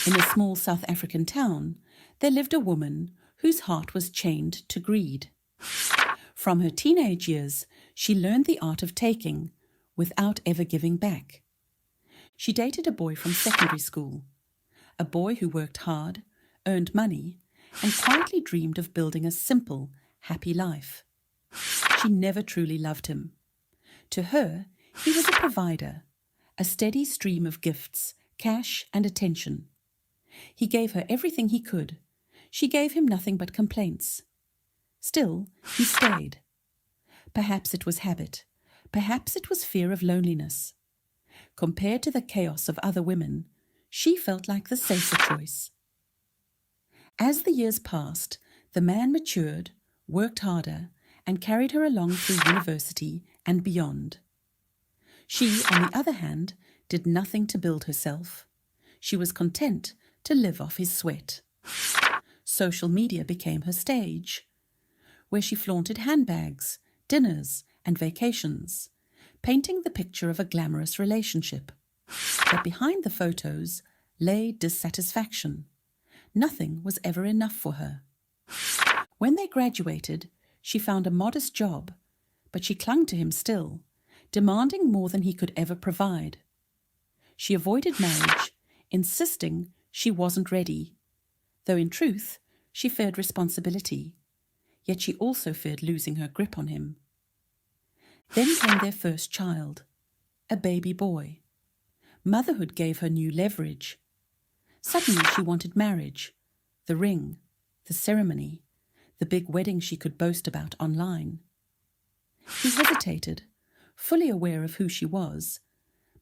In a small South African town, there lived a woman whose heart was chained to greed. From her teenage years, she learned the art of taking without ever giving back. She dated a boy from secondary school, a boy who worked hard, earned money, and quietly dreamed of building a simple, happy life. She never truly loved him. To her, he was a provider, a steady stream of gifts, cash, and attention. He gave her everything he could. She gave him nothing but complaints. Still, he stayed. Perhaps it was habit. Perhaps it was fear of loneliness. Compared to the chaos of other women, she felt like the safer choice. As the years passed, the man matured, worked harder, and carried her along through university and beyond. She, on the other hand, did nothing to build herself. She was content to live off his sweat. Social media became her stage, where she flaunted handbags, dinners, and vacations, painting the picture of a glamorous relationship. But behind the photos lay dissatisfaction. Nothing was ever enough for her. When they graduated, she found a modest job, but she clung to him still, demanding more than he could ever provide. She avoided marriage, insisting she wasn't ready, though in truth she feared responsibility, yet she also feared losing her grip on him. Then came their first child, a baby boy. Motherhood gave her new leverage. Suddenly she wanted marriage, the ring, the ceremony, the big wedding she could boast about online. He hesitated, fully aware of who she was,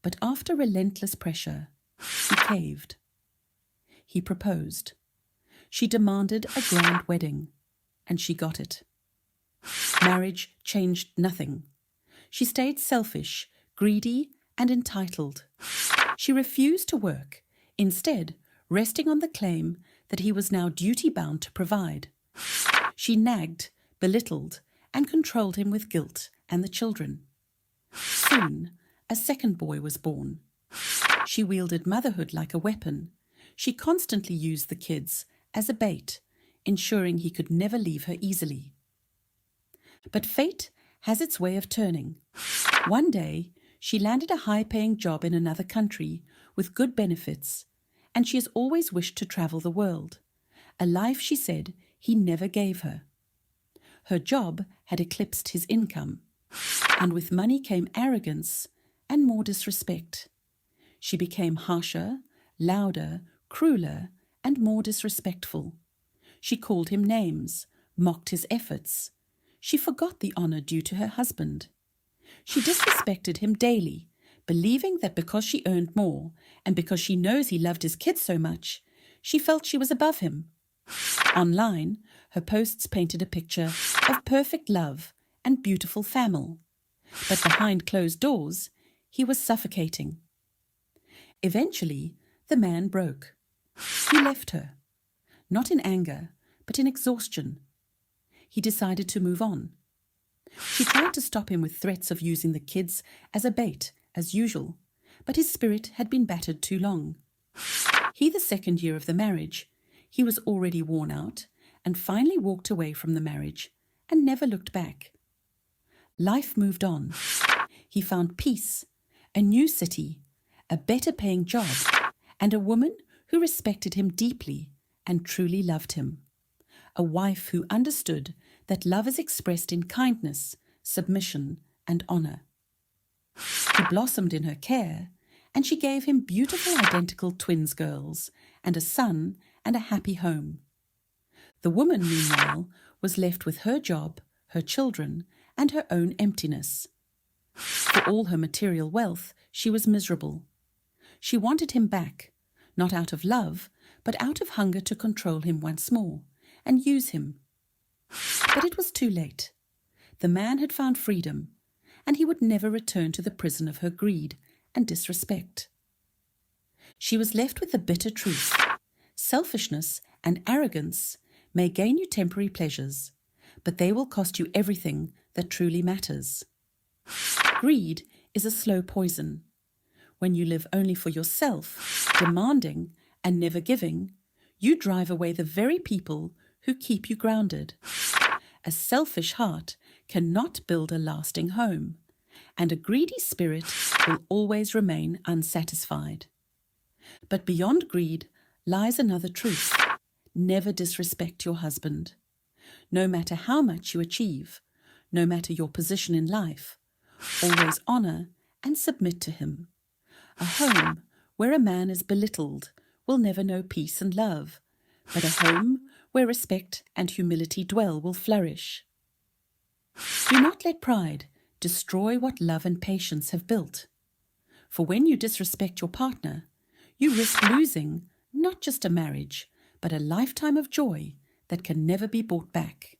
but after relentless pressure, he caved. He proposed. She demanded a grand wedding, and she got it. Marriage changed nothing. She stayed selfish, greedy, and entitled. She refused to work, instead resting on the claim that he was now duty-bound to provide. She nagged, belittled, and controlled him with guilt and the children. Soon, a second boy was born. She wielded motherhood like a weapon. She constantly used the kids as a bait, ensuring he could never leave her easily. But fate has its way of turning. One day, she landed a high-paying job in another country with good benefits, and she has always wished to travel the world, a life, she said, he never gave her. Her job had eclipsed his income, and with money came arrogance and more disrespect. She became harsher, louder, crueler, and more disrespectful. She called him names, mocked his efforts. She forgot the honor due to her husband. She disrespected him daily, believing that because she earned more and because she knows he loved his kids so much, she felt she was above him. Online, her posts painted a picture of perfect love and beautiful family, but behind closed doors, he was suffocating. Eventually, the man broke. He left her, not in anger, but in exhaustion. He decided to move on. She tried to stop him with threats of using the kids as a bait, as usual, but his spirit had been battered too long. The second year of the marriage, he was already worn out and finally walked away from the marriage and never looked back. Life moved on. He found peace, a new city, a better-paying job, and a woman who respected him deeply and truly loved him. A wife who understood that love is expressed in kindness, submission, and honor. He blossomed in her care, and she gave him beautiful identical twins girls, and a son and a happy home. The woman, meanwhile, was left with her job, her children, and her own emptiness. For all her material wealth, she was miserable. She wanted him back, not out of love, but out of hunger to control him once more and use him. But it was too late. The man had found freedom, and he would never return to the prison of her greed and disrespect. She was left with the bitter truth. Selfishness and arrogance may gain you temporary pleasures, but they will cost you everything that truly matters. Greed is a slow poison. When you live only for yourself, demanding and never giving, you drive away the very people who keep you grounded. A selfish heart cannot build a lasting home, and a greedy spirit will always remain unsatisfied. But beyond greed lies another truth. Never disrespect your husband. No matter how much you achieve, no matter your position in life, always honor and submit to him. A home where a man is belittled will never know peace and love, but a home where respect and humility dwell will flourish. Do not let pride destroy what love and patience have built. For when you disrespect your partner, you risk losing not just a marriage, but a lifetime of joy that can never be bought back.